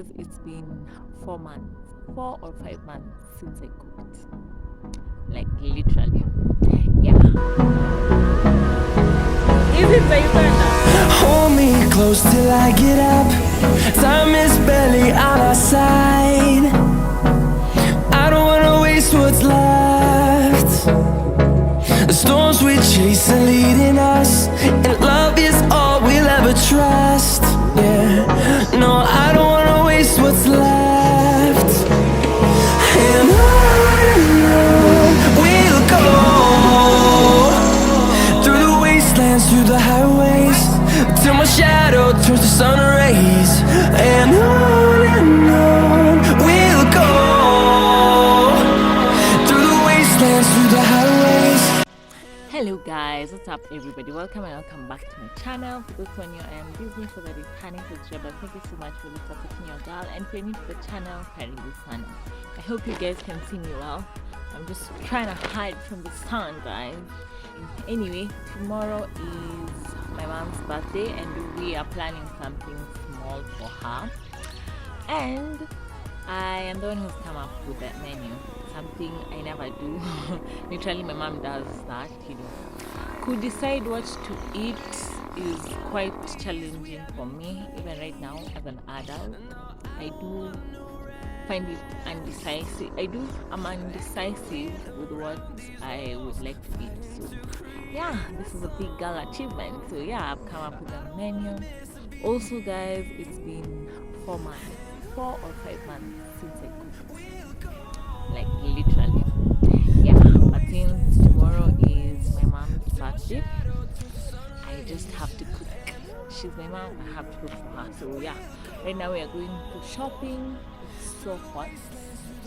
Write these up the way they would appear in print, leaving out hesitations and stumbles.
guys, it's been 4 months, 4 or 5 months since I cooked. Like literally. Yeah. Is it the Uganda? Hold me close till I get up. Time is barely on our side. I don't wanna waste what's left. The storms we chase are leading us, and love is all we'll ever trust. Yeah, no, I don't wanna waste what's left. And on we'll go, through the wastelands, through the highways, till my shadow turns to sun rays. And on we'll go, through the wastelands, through the highways. Hello guys, what's up everybody? Welcome and welcome back to my channel. For those one you I am Disney, for the returning subscriber, thank you so much for supporting your girl. And if you're new to the channel, karibu sana. I hope you guys can see me well. I'm just trying to hide from the sun, guys. Anyway, tomorrow is my mom's birthday and we are planning something small for her. And I am the one who's come up with that menu. Something I never do. Literally my mom does that, you know. Could decide what to eat is quite challenging for me, even right now as an adult. I do find it undecisive. I'm undecisive with what I would like to eat. So yeah, this is a big girl achievement. So yeah, I've come up with a menu. Also guys, it's been 4 months, 4 or 5 months since I cooked. Like literally. Yeah, but since tomorrow is my mom's birthday, I just have to cook. She's my mom, I have to cook for her. So yeah, right now we are going to shopping. It's so hot.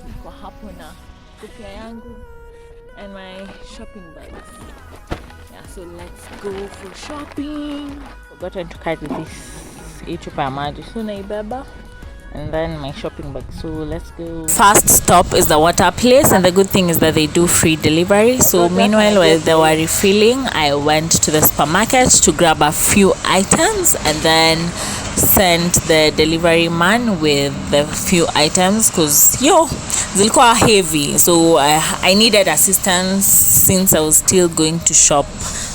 Niko hapo na kofia yangu and my shopping bags. Yeah, so let's go for shopping. Forgotten to carry this chupa ya maji, so naibeba. And then my shopping bag, so let's go. First stop is the water place, and the good thing is that they do free delivery. So meanwhile, while they were refilling, I went to the supermarket to grab a few items and then sent the delivery man with the few items because zilikuwa heavy, so I needed assistance since I was still going to shop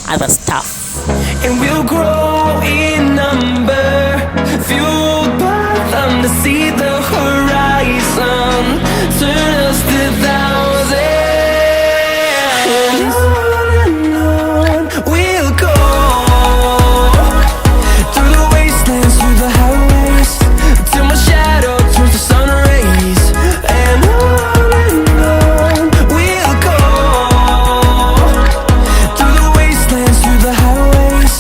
other stuff. And we'll grow in number, fueled by them to see the horizon, turn us to thousands. And on we'll go, through the wastelands, through the highways, till my shadow turns to sun rays. And on we'll go, through the wastelands, through the highways.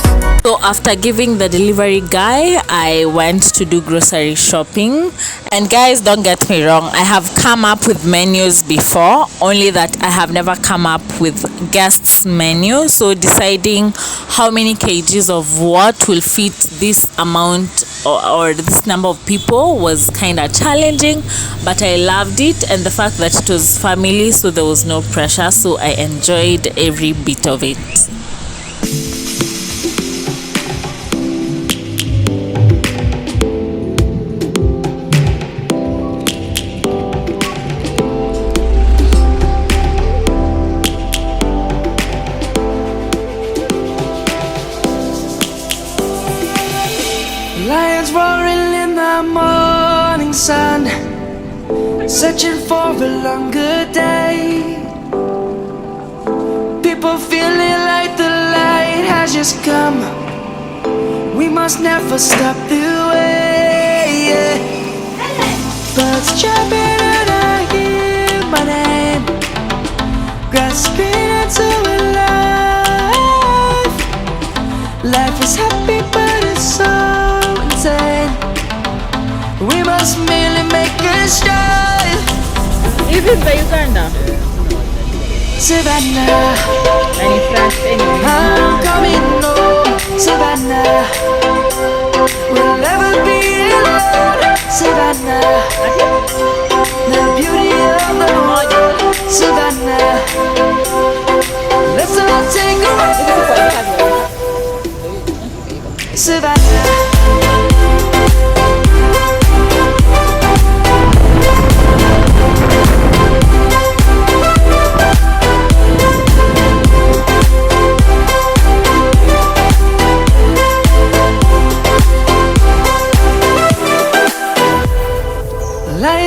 So after giving the delivery guy, I went to do grocery shopping. And guys, don't get me wrong, I have come up with menus before, only that I have never come up with guests menu. So deciding how many kgs of what will fit this amount or this number of people was kind of challenging, but I loved it, and the fact that it was family, so there was no pressure, so I enjoyed every bit of it. Lions roaring in the morning sun, searching for a longer day. People feeling like the light has just come. We must never stop the way. Birds chirping and I hear my name, grasping into a life. Life is happy but it's so insane. We must merely make a start. Is it the Uganda? Savannah, And in France anyway. I'm coming home. Savannah, we'll never be alone. Savannah, the beauty of the world. Savannah, let's all take a ride. Savannah.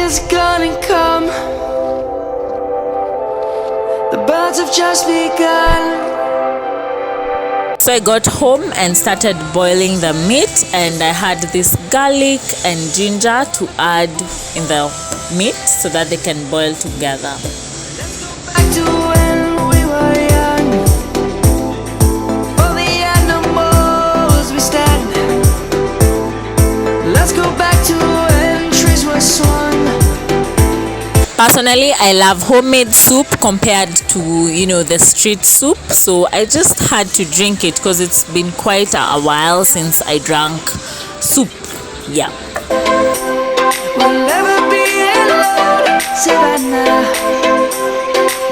is gonna come. The birds have just begun. So I got home and started boiling the meat, and I had this garlic and ginger to add in the meat so that they can boil together. Back to when we were young. For the animals we stand. Let's go back to when trees were swung. Personally, I love homemade soup compared to, the street soup. So I just had to drink it because it's been quite a while since I drank soup. Yeah. We'll never be alone, Savannah.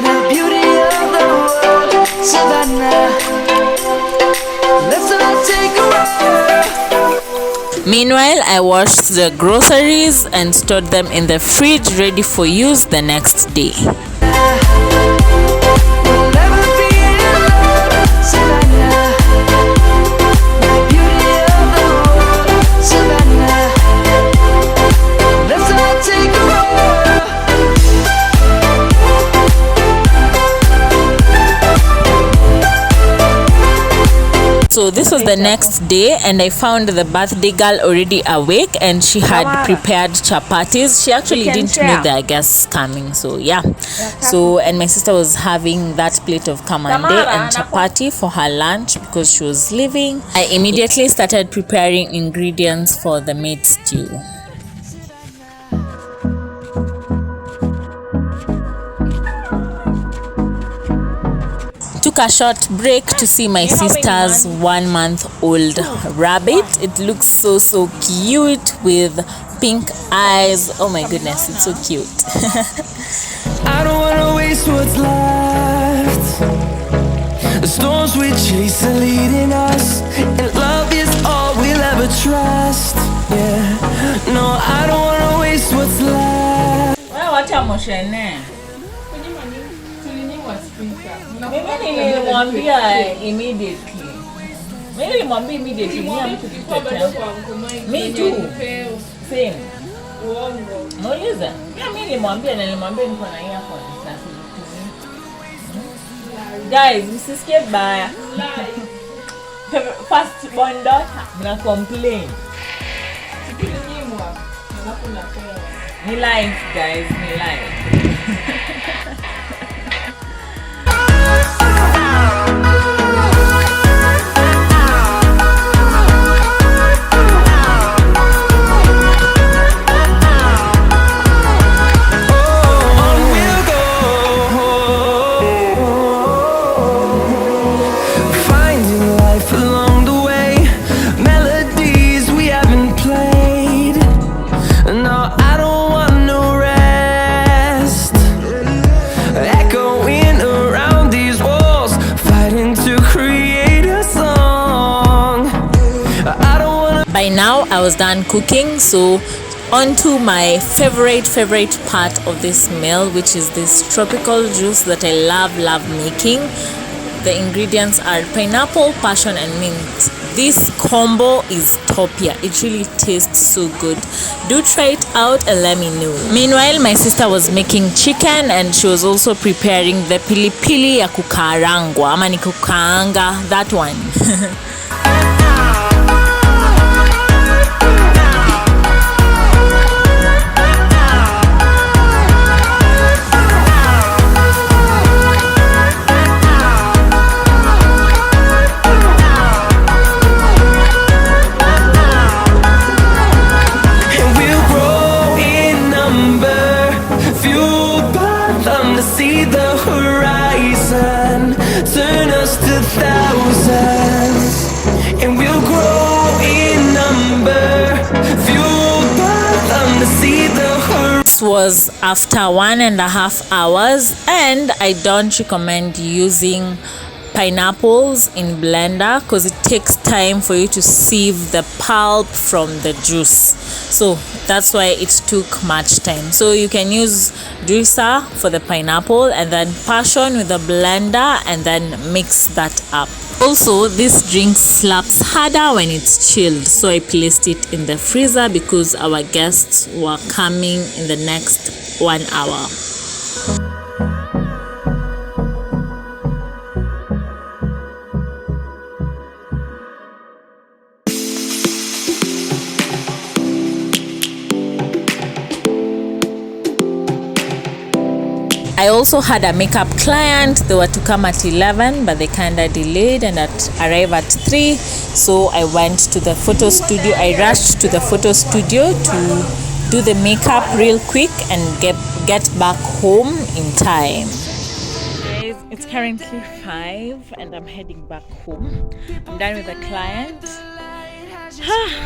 The beauty of the world, Savannah. Let's not take a ride. Meanwhile, I washed the groceries and stored them in the fridge ready for use the next day. We'll never be alone, Savannah. The beauty of the world, Savannah. Let's not take a ride. So this was the next day, and I found the birthday girl already awake, and she had prepared chapatis. She actually didn't know their guests coming, so yeah. So, and my sister was having that plate of kamande and chapati for her lunch because she was leaving. I immediately started preparing ingredients for the meat stew. Took a short break to see my sister's 1-month-old rabbit. It looks so cute with pink eyes. Oh my goodness, it's so cute. I don't wanna waste what's left. The storms we chase are leading us, and love is all we'll ever trust. Yeah, no, I don't wanna waste what's left. Mimi nilimwambia immediately. Mimi nilimwambia immediately ni mtu kutetea. Me too. Same. Uongo. Muuliza. Mimi nilimwambia na nilimwambia niko na earphone sasa. Guys, msisikie baya. First born daughter na complain. Ni life guys, ni life. By now I was done cooking, so on to my favorite part of this meal, which is this tropical juice that I love making. The ingredients are pineapple, passion and mint. This combo is topia. It really tastes so good. Do try it out and let me know. Meanwhile, my sister was making chicken, and she was also preparing the pilipili ya kukarangwa ama ni kukaanga, that one. See the horizon, turn us to thousands, and we'll grow in number, fueled by them to see the horizon. This was after 1.5 hours, and I don't recommend using pineapples in blender because it takes time for you to sieve the pulp from the juice, so that's why it took much time. So you can use juicer for the pineapple and then passion with the blender and then mix that up. Also, this drink slaps harder when it's chilled, so I placed it in the freezer because our guests were coming in the next 1 hour. I also had a makeup client. They were to come at 11, but they kinda delayed and arrived at 3. So I went to the photo studio. I rushed to the photo studio to do the makeup real quick and get back home in time. Guys, it's currently 5 and I'm heading back home. I'm done with the client.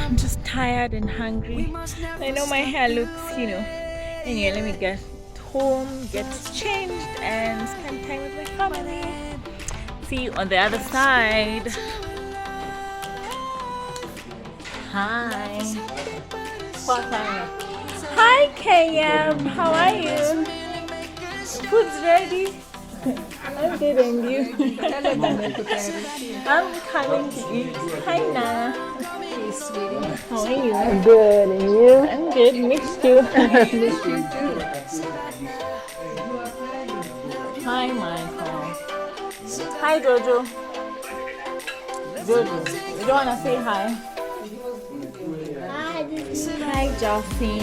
I'm just tired and hungry. I know my hair looks, Anyway, let me get home, get changed and spend time with my family. See you on the other side. Hi. Hi KM, how are you? Food's ready. I'm good, and you? I'm coming to eat. Hi Na. How are you? I'm good, and you? I'm good, missed you. Missed you too. Hi Michael. Hi Jojo. Jojo, you don't wanna say hi? Hi Joffy.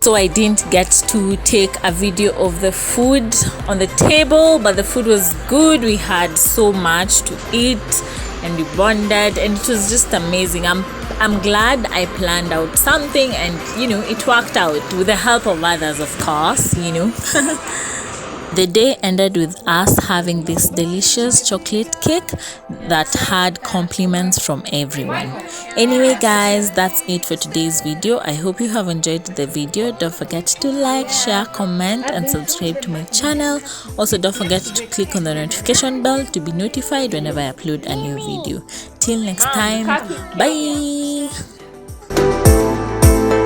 So I didn't get to take a video of the food on the table, but the food was good. We had so much to eat and we bonded and it was just amazing. I'm glad I planned out something and it worked out with the help of others, of course. The day ended with us having this delicious chocolate cake that had compliments from everyone. Anyway guys, that's it for today's video. I hope you have enjoyed the video. Don't forget to like, share, comment and subscribe to my channel. Also, don't forget to click on the notification bell to be notified whenever I upload a new video. Till next time, bye.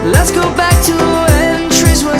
Let's go back to when trees were